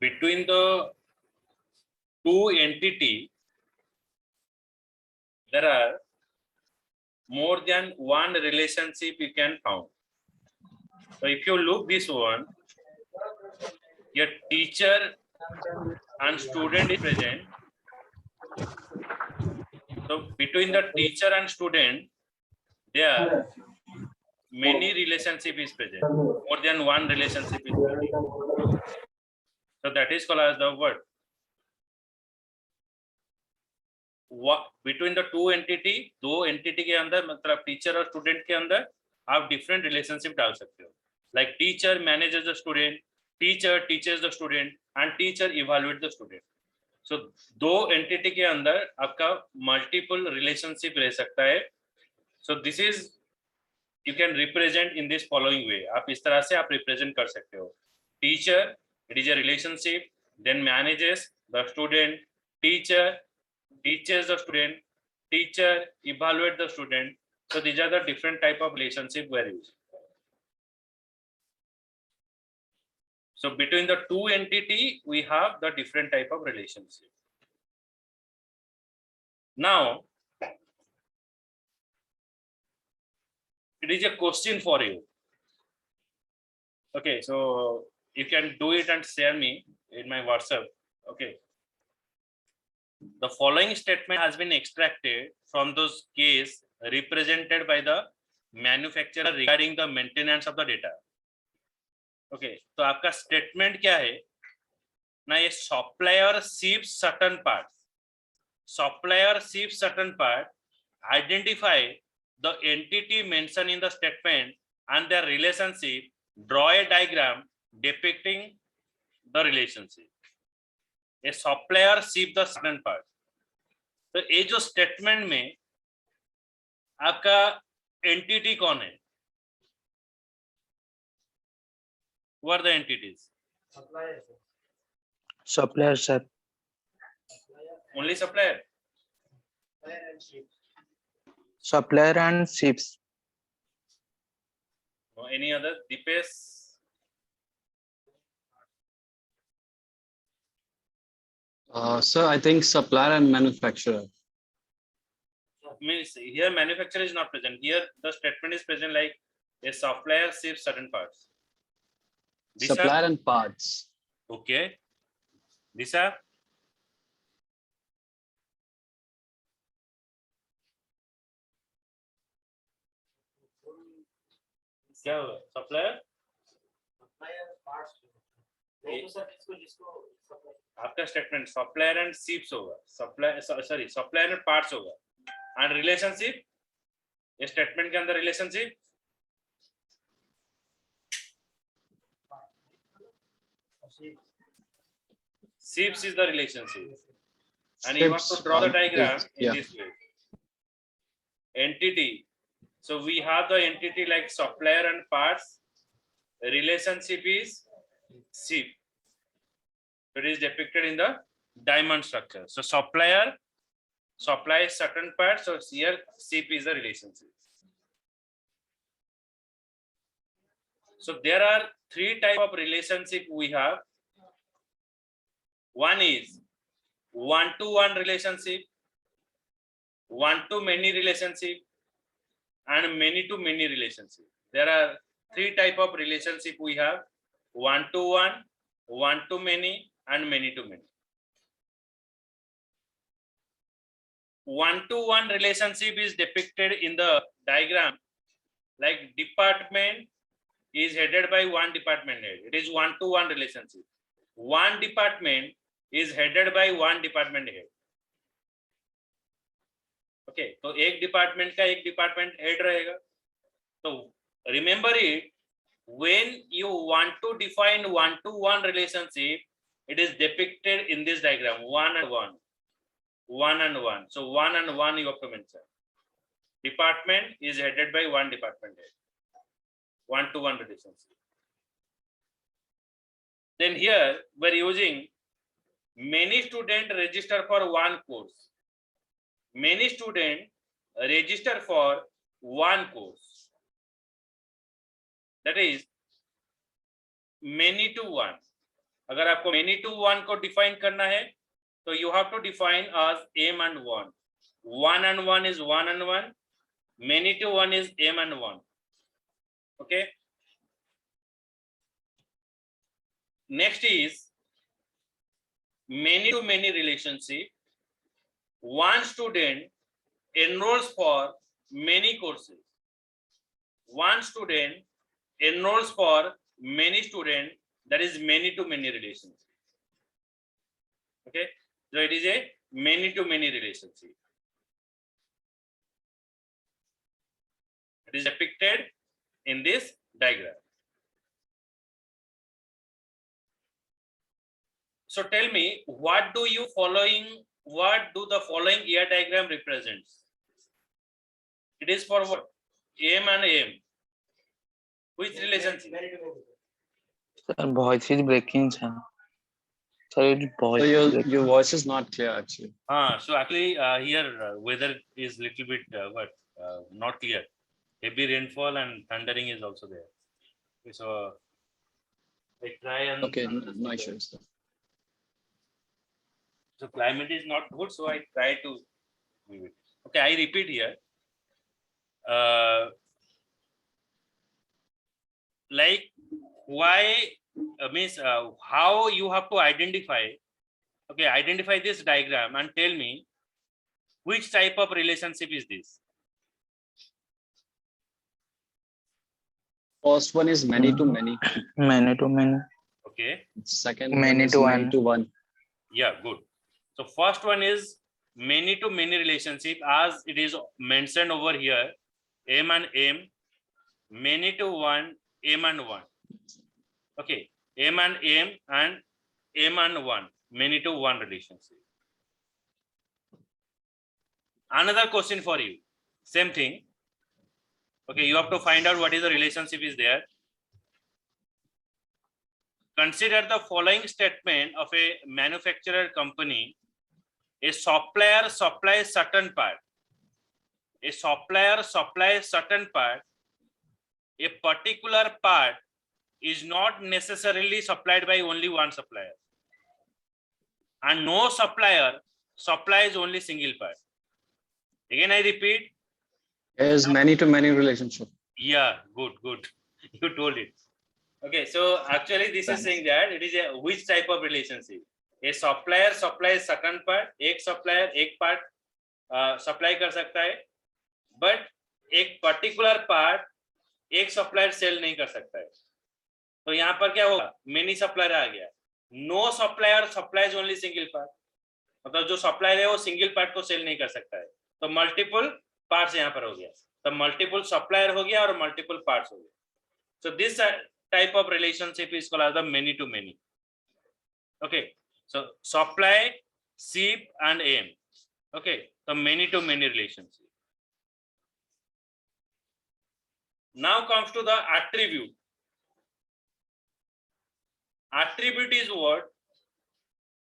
between the two entity, there are more than one relationship you can found. So if you look this one, your teacher and student is present. So between the teacher and student, there many relationship is present. More than one relationship is present. So that is called as the word. Between the two entity, दो entity के अंदर मतलब teacher और student के अंदर आप different relationship डाल सकते हो. Like teacher manages the student, teacher teaches the student, and teacher evaluates the student. So दो entity के अंदर आपका multiple relationship रह सकता है. So this is you can represent in this following way. आप इस तरह से आप represent कर सकते हो. Teacher, it is a relationship, then manages the student, teacher teaches the student, teacher evaluate the student. So these are the different type of relationship we are using. So between the two entity, we have the different type of relationship. Now, it is a question for you. Okay, so you can do it and share me in my WhatsApp. Okay. The following statement has been extracted from those case represented by the manufacturer regarding the maintenance of the data. Okay, तो आपका statement क्या है ना, ये supplier ships certain parts. Supplier ships certain part, identify the entity mentioned in the statement and their relationship, draw a diagram depicting the relationship. A supplier ship the certain part. तो ये जो statement में आपका entity कौन है? What are the entities? Supplier, sir. Only supplier. Supplier and ships. No, any other? Deepesh? Sir, I think supplier and manufacturer. Means here manufacturer is not present. Here the statement is present like a supplier ships certain parts. Supplier and parts. Okay. Disha? क्या होगा? Supplier? आपका statement supplier and ships होगा, supplier and parts होगा, and relationship, ये statement के अंदर relationship ships is the relationship, and you have to draw the diagram in this way. Entity, so we have the entity like supplier and parts, relationship is ship. It is depicted in the diamond structure. So supplier supplies certain parts, so here ship is the relationship. So there are three types of relationship we have. One is one-to-one relationship, one-to-many relationship, and many-to-many relationship. There are three types of relationship we have: one-to-one, one-to-many, and many-to-many. One-to-one relationship is depicted in the diagram like department is headed by one department head. It is one-to-one relationship. One department is headed by one department head. Okay, तो एक department का एक department head रहेगा. तो remember it, when you want to define one-to-one relationship, it is depicted in this diagram, one and one, one and one. So one and one you have to mention. Department is headed by one department head. One-to-one relationship. Then here we're using many students register for one course. Many students register for one course. That is many to one. अगर आपको many to one को define करना है तो you have to define as m and 1. 1 and 1 is 1 and 1. Many to one is m and 1. Okay. Next is many to many relationship. One student enrolls for many courses. One student enrolls for many students. That is many to many relationship. Okay, so it is a many to many relationship. It is depicted in this diagram. So tell me, what do the following ear diagram represents? It is for what? M and M. Which relationship? Sir, voice is breaking, sir. Sir, So voice is your breaking. voice is not clear actually. So actually here weather is little bit not clear. Heavy rainfall and thundering is also there. Okay, so I try and Okay, no issues. so climate is not good, so I try to move it. Okay, I repeat here. Like why means how you have to identify. Okay, identify this diagram and tell me which type of relationship is this. First one is many to many. Many to many. Okay. Second Many one is to many one. to one. Yeah, good. So first one is many to many relationship, as it is mentioned over here, M and M, many to one, M and one. Okay, M and M and one, many to one relationship. Another question for you, same thing. Okay, you have to find out what is the relationship is there. Consider the following statement of a manufacturer company. A supplier supplies certain part. A supplier supplies certain part. A particular part is not necessarily supplied by only one supplier. And no supplier supplies only single part. Again, I repeat. Is many to many relationship. Yeah, good. You told it. Okay, so actually this is saying that it is a which type of relationship. A supplier supplies certain part. एक supplier एक part supply कर सकता है, but एक particular part एक supplier sell नहीं कर सकता है. तो यहाँ पर क्या होगा? Many supplier आ गया. No supplier supplies only single part. मतलब जो supplier है वो single part को sell नहीं कर सकता है. तो multiple parts यहाँ पर हो गया. तो multiple supplier हो गया और multiple parts हो गया. So this type of relationship is called as the many to many. Okay, so supply, ship and M. Okay, the many to many relationship. Now comes to the attribute. Attribute is what?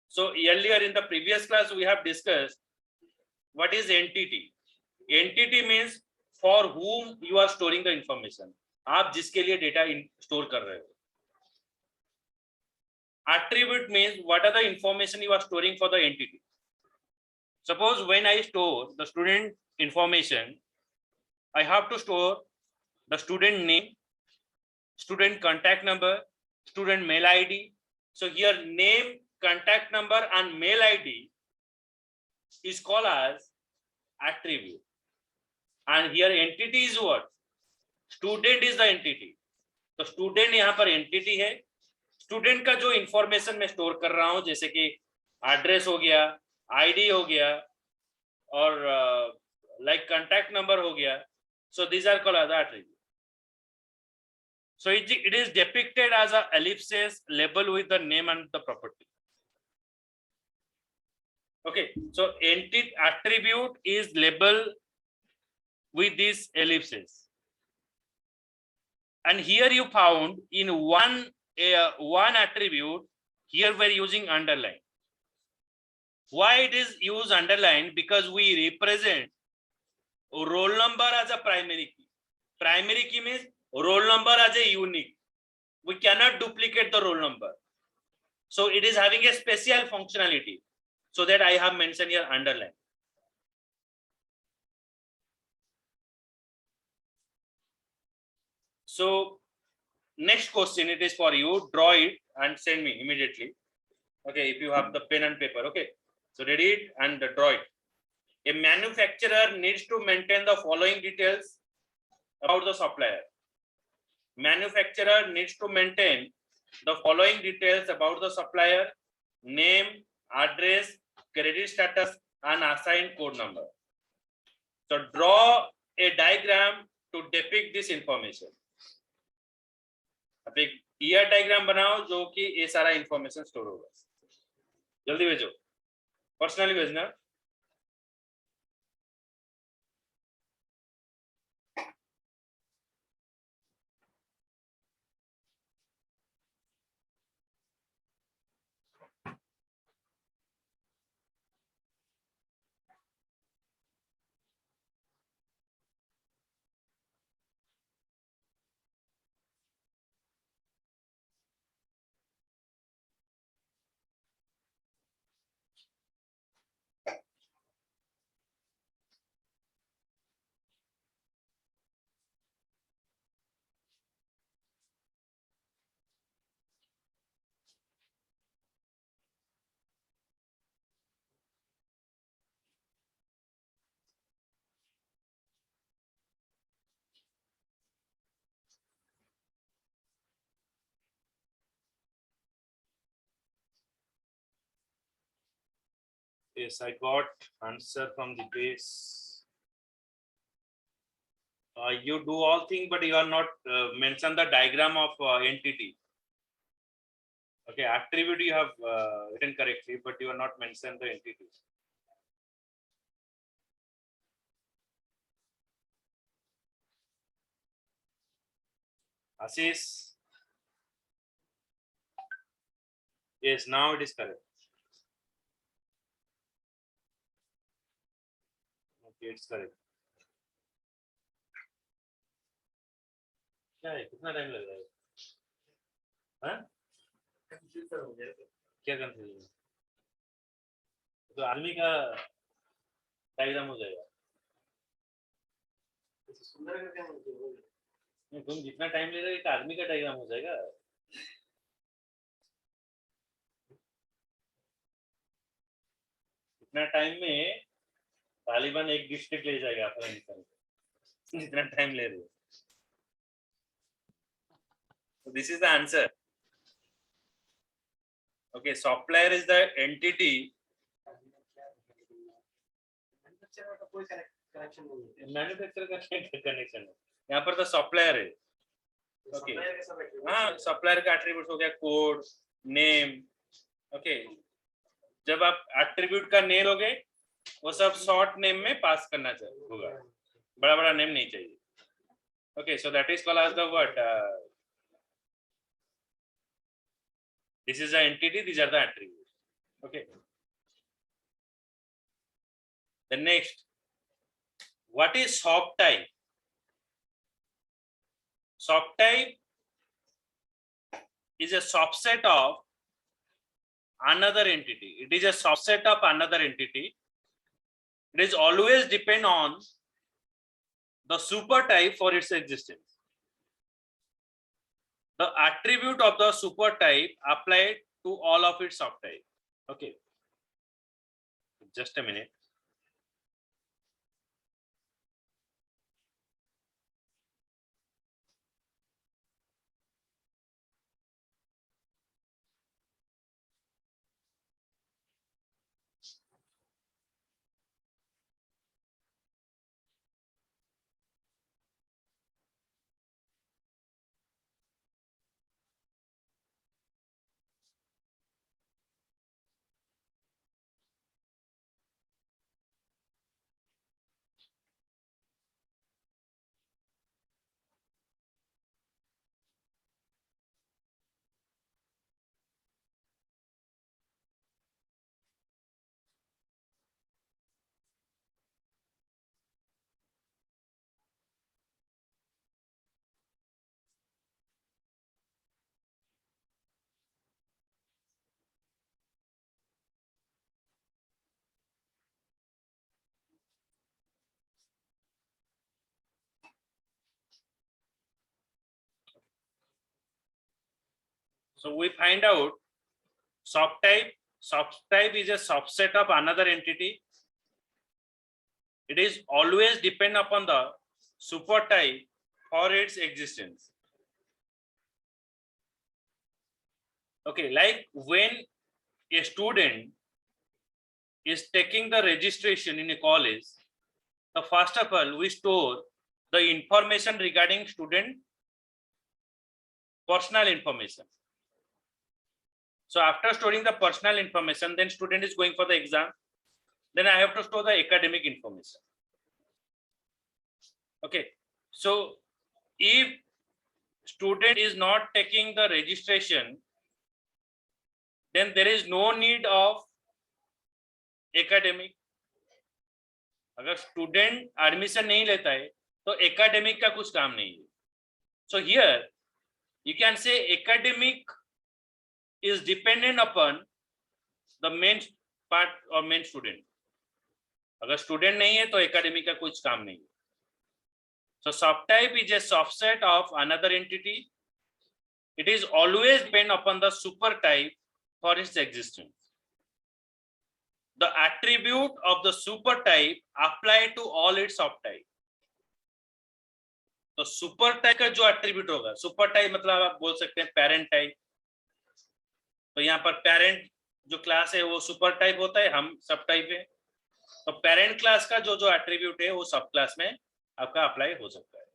So earlier in the previous class we have discussed what is entity. Entity means for whom you are storing the information. आप जिसके लिए data store कर रहे हो. Attribute means what are the information you are storing for the entity. Suppose when I store the student information, I have to store the student name, student contact number, student mail ID. So here name, contact number and mail ID is called as attribute. And here entity is what? Student is the entity. तो student यहाँ पर entity है. Student का जो information मैं store कर रहा हूं, जैसे कि एड्रेस हो गया, आईडी हो गया और लाइक कांटेक्ट नंबर हो गया. So these are called as attribute. So it is depicted as a ellipses label with the name and the property. Okay, so entity attribute is labeled with these ellipses. And here you found in one attribute, here we're using underline. Why it is used underline? Because we represent roll number as a primary key. Primary key means roll number as a unique. We cannot duplicate the roll number. So it is having a special functionality. So that I have mentioned here underline. So next question, it is for you. Draw it and send me immediately. Okay, if you have the pen and paper. Okay, so read it and draw it. A manufacturer needs to maintain the following details about the supplier. Manufacturer needs to maintain the following details about the supplier: name, address, credit status, and assigned code number. So draw a diagram to depict this information. अब एक year diagram बनाओ जो कि ये सारा information store होगा. जल्दी भेजो, पर्सनली भेजना. Yes, I got answer from the base. You do all thing, but you are not mention the diagram of entity. Okay, attribute you have written correctly, but you are not mention the entity. Assis. Yes, now it is correct. Okay, it's correct. क्या है, कितना time लग रहा है? हाँ? क्या confusion? तो army का डायग्राम हो जाएगा. नहीं, तुम जितना टाइम ले रहे हो एक आर्मी का डायग्राम हो जाएगा. इतना टाइम में तालिबान एक डिस्ट्रिक्ट ले जाएगा अफगानिस्तान. जितना टाइम ले रहे हो. So this is the answer. Okay, supplier is the entity. Manufacturer का कनेक्शन है यहाँ पर. तो सप्लायर है. ओके, हाँ, सप्लायर का एट्रीब्यूट हो गया कोड, नेम. ओके, जब आप एट्रीब्यूट का नेम लोगे वो सब शॉर्ट नेम में पास करना चाहिए होगा, बड़ा बड़ा नेम नहीं चाहिए. Okay, so that is called as the what. This is the entity, these are the attributes. Okay. The next, what is soft type? Soft type is a subset of another entity. It is a subset of another entity. It is always depend on the super type for its existence. The attribute of the super type applied to all of its subtype. Okay, just a minute. So we find out subtype. Subtype is a subset of another entity. It is always depend upon the supertype for its existence. Okay, like when a student is taking the registration in a college, so first of all, we store the information regarding student personal information. So after storing the personal information, then student is going for the exam. Then I have to store the academic information. Okay, so if student is not taking the registration, then there is no need of academic. अगर student admission नहीं लेता है तो academic का कुछ काम नहीं है. So here you can say academic is dependent upon the main part or main student. अगर स्टूडेंट नहीं है तो एकेडमिक का कुछ काम नहीं है. So subtype is a subset of another entity. It is always depend upon the supertype for its existence. The attribute of the supertype apply to all its subtype. तो supertype का जो attribute होगा, supertype मतलब आप बोल सकते हैं parent type. तो यहाँ पर parent जो class है वो supertype होता है, हम subtype है. तो parent class का जो attribute है वो subclass में आपका apply हो सकता है.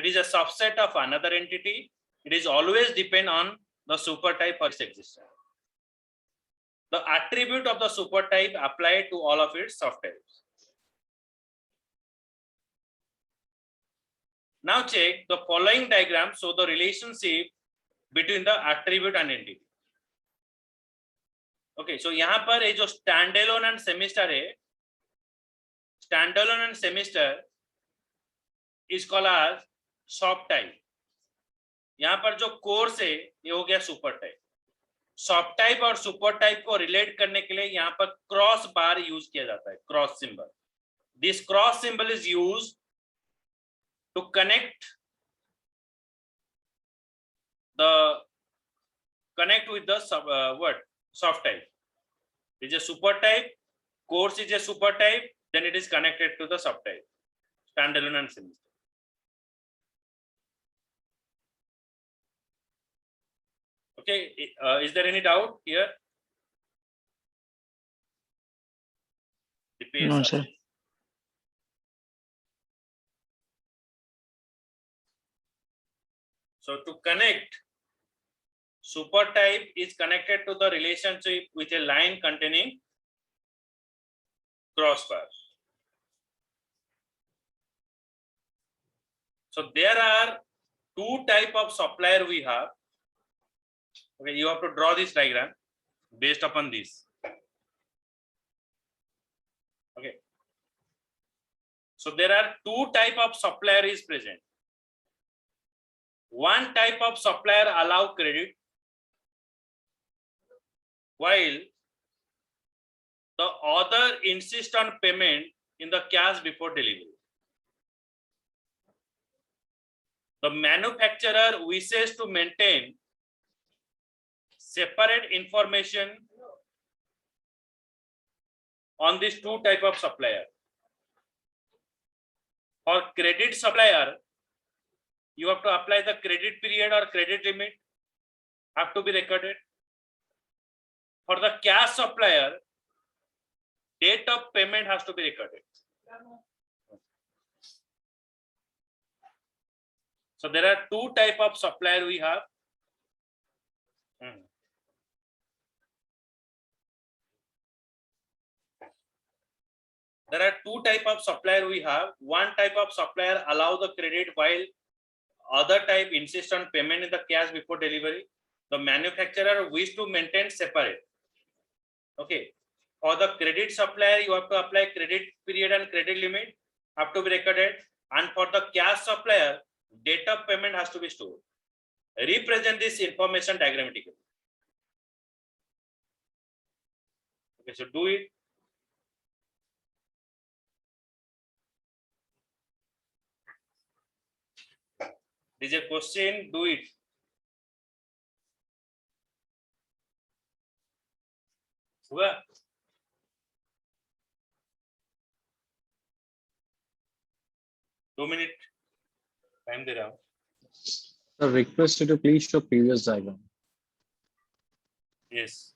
It is a subset of another entity. It is always depend on the supertype for its existence. The attribute of the supertype apply to all of its subtypes. Now check the following diagram show the relationship between the attribute and entity. Okay, so यहाँ पर ये जो standalone and semester है, standalone and semester is called as subtype. यहाँ पर जो course है ये हो गया supertype. सबटाइप और सुपर टाइप को रिलेट करने के लिए यहाँ पर क्रॉस बार यूज किया जाता है, cross symbol. This cross symbol is use to connect with the what subtype. It is a super type, course is a super type, then it is connected to the subtype, standalone and semester. Okay, is there any doubt here? No, sir. So to connect, supertype is connected to the relationship with a line containing crossbar. So there are two type of supplier we have. Okay, you have to draw this diagram based upon this. Okay. So there are two type of supplier is present. One type of supplier allow credit, while the other insist on payment in the cash before delivery. The manufacturer wishes to maintain separate information on these two type of supplier. For credit supplier, you have to apply the credit period or credit limit have to be recorded. For the cash supplier, date of payment has to be recorded. So there are two type of supplier we have. There are two type of supplier we have. One type of supplier allow the credit while other type insist on payment in the cash before delivery. The manufacturer wish to maintain separate. Okay. For the credit supplier, you have to apply credit period and credit limit have to be recorded. And for the cash supplier, date of payment has to be stored. Represent this information diagrammatically. Okay, so do it. This is a question, do it. हुआ? दो minute time दे रहा हूँ. Sir, request you to please show previous diagram. Yes.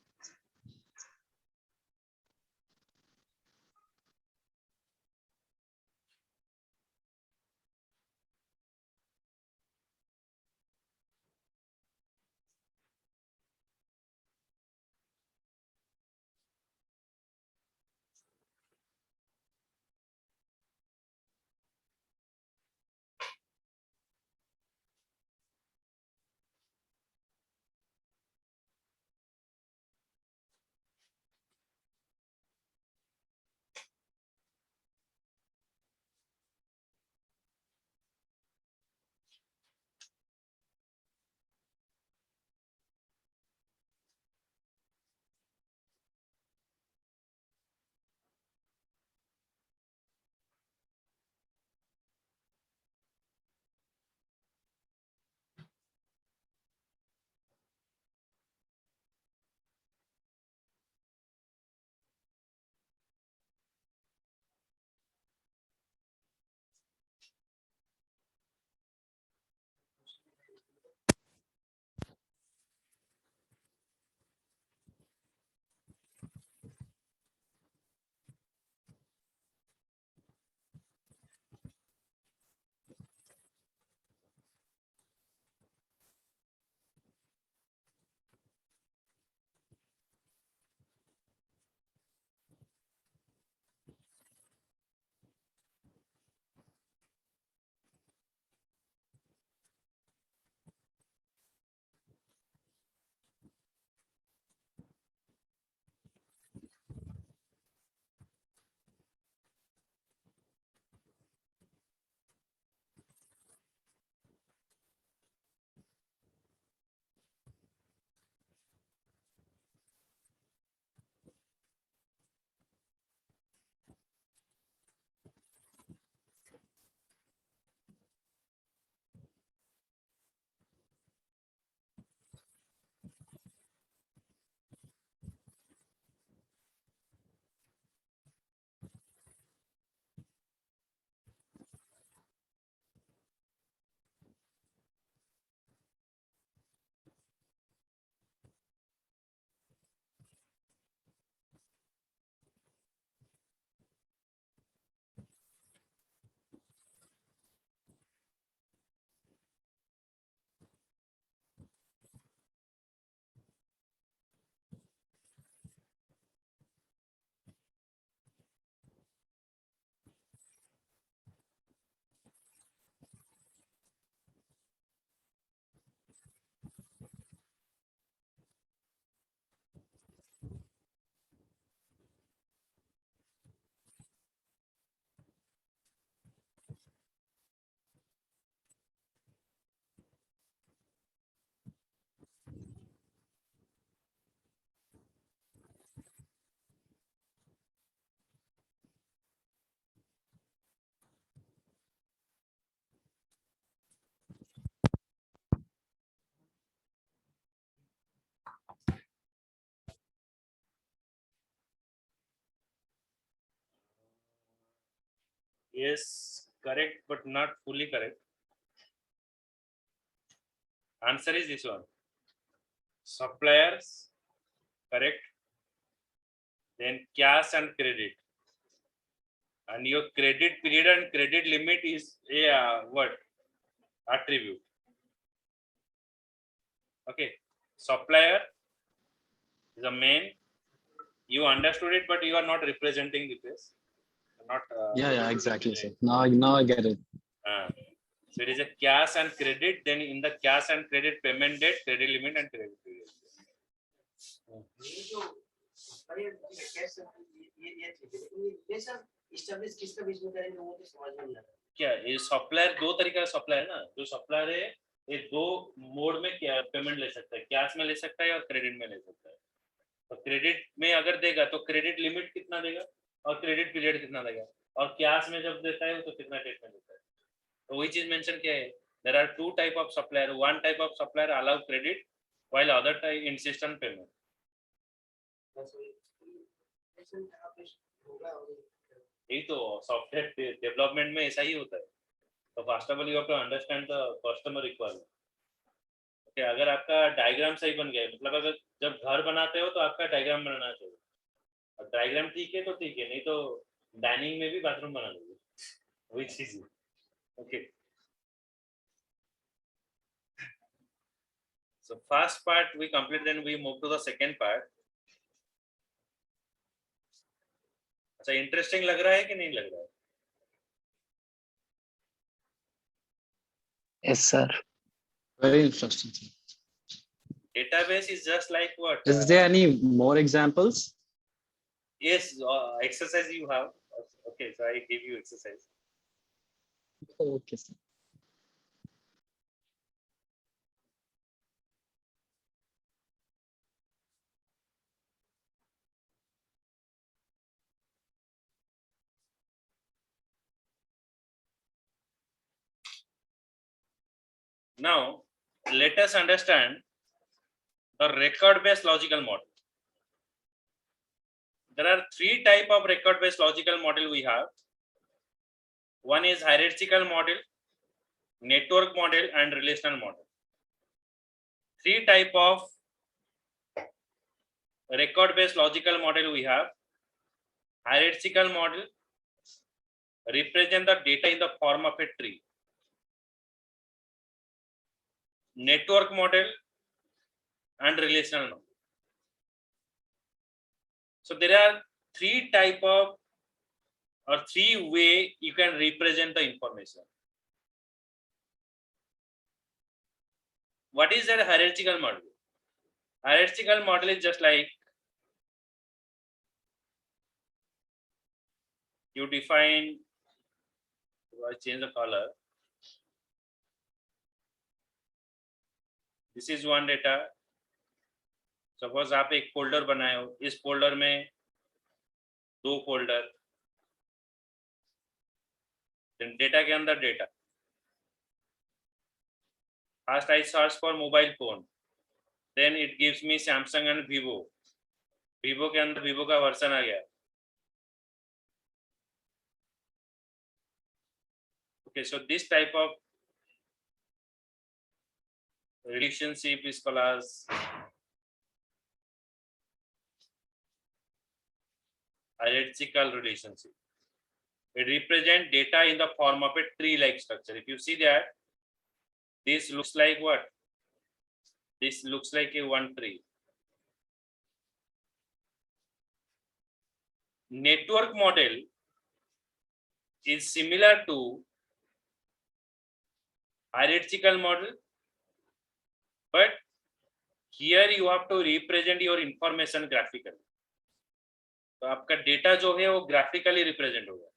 Yes, correct, but not fully correct. Answer is this one. Suppliers, correct. Then cash and credit. And your credit period and credit limit is a what? Attribute. Okay. Supplier is a main. You understood it, but you are not representing the place. Not. Yeah, exactly, sir. Now I get it. So it is a cash and credit. Then in the cash and credit payment date, credit limit and credit period. क्या ये supplier दो तरीका का supplier ना जो supplier है ये दो मोड में पेमेंट ले सकता है कैश में ले सकता है और क्रेडिट में ले सकता है तो क्रेडिट में अगर देगा तो क्रेडिट लिमिट कितना देगा और क्रेडिट पीरियड कितना देगा और कैश में जब देता है तो कितना डेट में देता है तो वही चीज मेंशन किया है there are two type of supplier one type of supplier allow credit while other type insist on payment यही तो सॉफ्टवेयर डेवलपमेंट में ऐसा ही होता है. तो first of all you have to understand the customer requirement. Okay, अगर आपका diagram सही बन गया है, मतलब अगर जब घर बनाते हो तो आपका डायग्राम बनाना चाहिए. और डायग्राम ठीक है तो ठीक है, नहीं तो डाइनिंग में भी बाथरूम बना दो, वही चीज है. Okay, so first part we complete, then we move to the second part. अच्छा, इंटरेस्टिंग लग रहा है कि नहीं लग रहा है? yes sir. Very interesting. Database is just like what? Is there any more examples? Yes, exercise you have. Okay, so I give you exercise. Okay, sir. Now, let us understand the record-based logical model. There are three types of record-based logical model we have. One is hierarchical model, network model, and relational model. Three type of record-based logical model we have. Hierarchical model represent the data in the form of a tree. Network model and relational model. So there are three type of or three way you can represent the information. What is that hierarchical model? Hierarchical model is just like you define, I change the color. This is one data. Suppose आप एक folder बनाए हो, इस folder में दो folder, data के अंदर data. First I search for mobile phone, then it gives me Samsung and Vivo. Vivo के अंदर Vivo का वर्जन आ गया. Okay, so this type of relationship is called as hierarchical relationship. It represents data in the form of a tree-like structure. If you see that, this looks like what? This looks like a one tree. Network model is similar to hierarchical model, but here you have to represent your information graphically. तो आपका data जो है वो graphically represent होगा.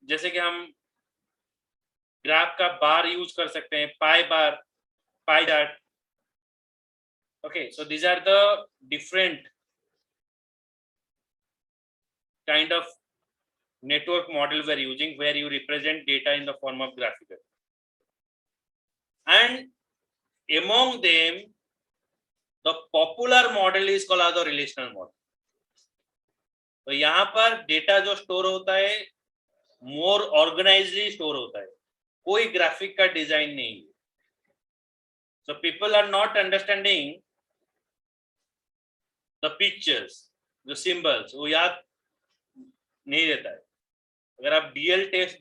जैसे कि हम graph का बार यूज कर सकते हैं, pie bar, pie chart. Okay, so these are the different kind of network model we are using where you represent data in the form of graphical. And among them, the popular model is called as the relational model. तो यहाँ पर data जो store होता है मोर ऑर्गेनाइज्डली store होता है, कोई graphic का डिजाइन नहीं है. So people are not understanding the pictures, जो सिंबल्स वो याद नहीं रहता है. अगर आप डीएल टेस्ट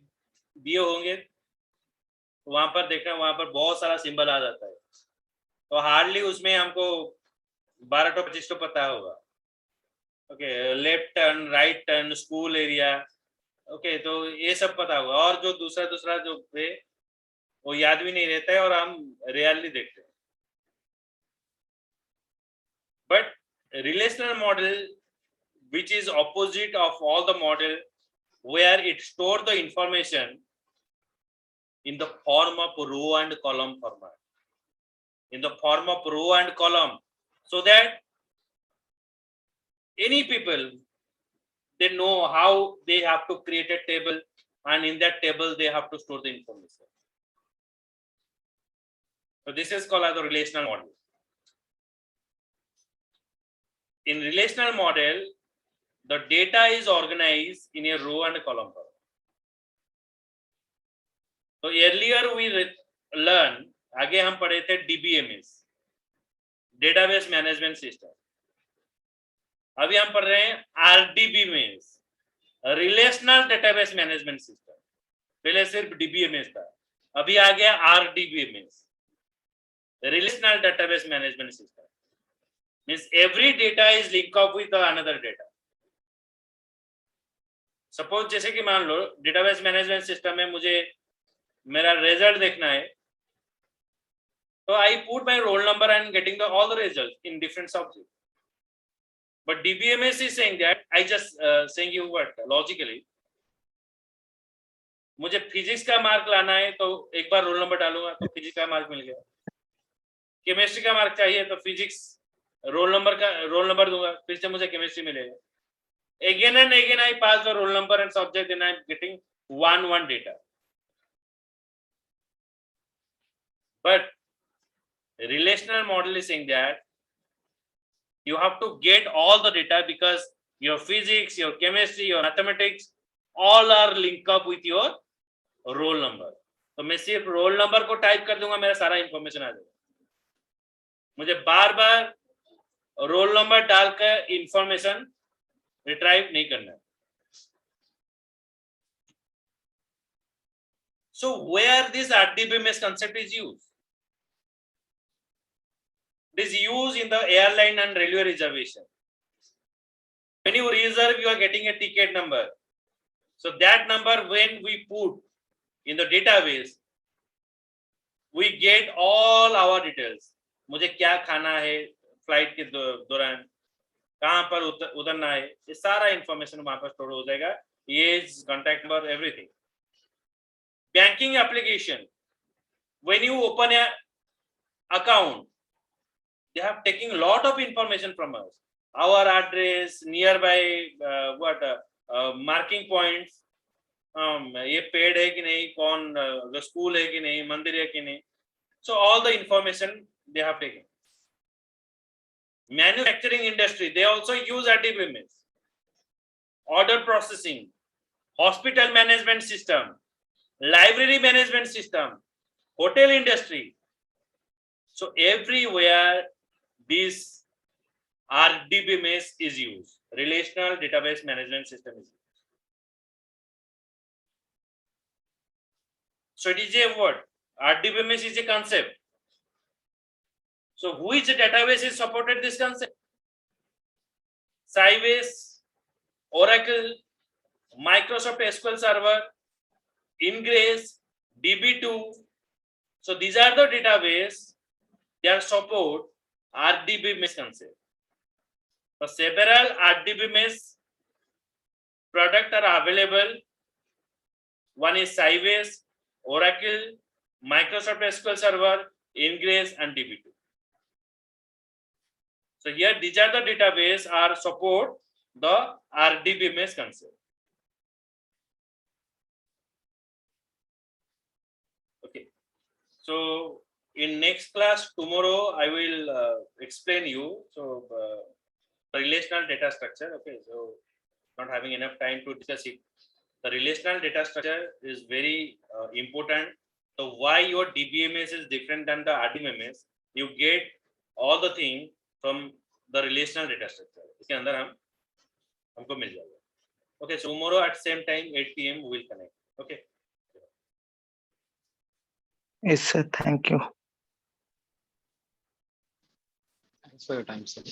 दिए होंगे तो वहां पर देखना, वहां पर बहुत सारा सिंबल आ जाता है, तो हार्डली उसमें हमको 12 तो 25 तो पता होगा. Okay, left turn, right turn, school area, okay, तो ये सब पता होगा. और जो दूसरा जो है वो याद भी नहीं रहता है और हम रेयरली देखते हैं. But relational model which is opposite of all the model where it store the information in the form of row and column format, in the form of row and column, so that any people, they know how they have to create a table, and in that table they have to store the information. So this is called as a relational model. In relational model, the data is organized in a row and a column. So earlier we learn, आगे हम पढ़े थे DBMS, database management system. अभी हम पढ़ रहे हैं RDBMS, relational database management system. पहले सिर्फ DBMS था, अभी आ गया RDBMS, relational database management system. Means every data is linked up with another data. Suppose जैसे कि मान लो डेटाबेस मैनेजमेंट सिस्टम में मुझे मेरा रिजल्ट देखना है, तो I put my roll number and getting all the results in different subjects. But DBMS is saying that I just saying you what logically. मुझे फिजिक्स का मार्क लाना है तो एक बार रोल नंबर डालूंगा तो फिजिक्स का मार्क मिल गया. केमिस्ट्री का मार्क चाहिए तो फिजिक्स रोल नंबर दूंगा, फिर से मुझे केमिस्ट्री मिलेगा. Again and again I pass the roll number and subject, then I am getting one data. But relational model is saying that you have to get all the data because your physics, your chemistry, your mathematics all are linked up with your roll number. तो मैं सिर्फ roll number को type कर दूंगा, मेरा सारा information आ जाएगा. मुझे बार बार रोल नंबर डालकर इंफॉर्मेशन रिट्राइव नहीं करना है. So where this RDBMS concept is used? It is used in the airline and railway reservation. When you reserve, you are getting a ticket number. So that number, when we put in the database, we get all our details. मुझे क्या खाना है flight के दौरान, कहाँ पर उतरना है, ये सारा इंफॉर्मेशन वहां पर स्टोर हो जाएगा. Age, contact number, everything. Banking application, when you open a account, they have taken a lot of information from us, our address, nearby marking points, ये पेड़ है कि नहीं, कौन स्कूल है कि नहीं, मंदिर है कि नहीं. So all the information they have taken. Manufacturing industry, they also use RDBMS. Order processing, hospital management system, library management system, hotel industry. So everywhere this RDBMS is used, relational database management system is used. So it is a word. RDBMS is a concept. So which database is supported this concept? Sybase, Oracle, Microsoft SQL Server, Ingres, DB2. So these are the database that support RDBMS concept. So several RDBMS products are available. One is Sybase, Oracle, Microsoft SQL Server, Ingres, and DB2. So here these are the database are support the RDBMS concept. Okay. So in next class tomorrow I will explain you relational data structure. Okay, so not having enough time to discuss it. The relational data structure is very important. So why your DBMS is different than the RDBMS? You get all the thing from the relational data structure. इसके अंदर हमको मिल जाएगा. Okay, so tomorrow at same time 8 PM we will connect. Okay. Yes, sir. Thank you. Thanks for your time, sir.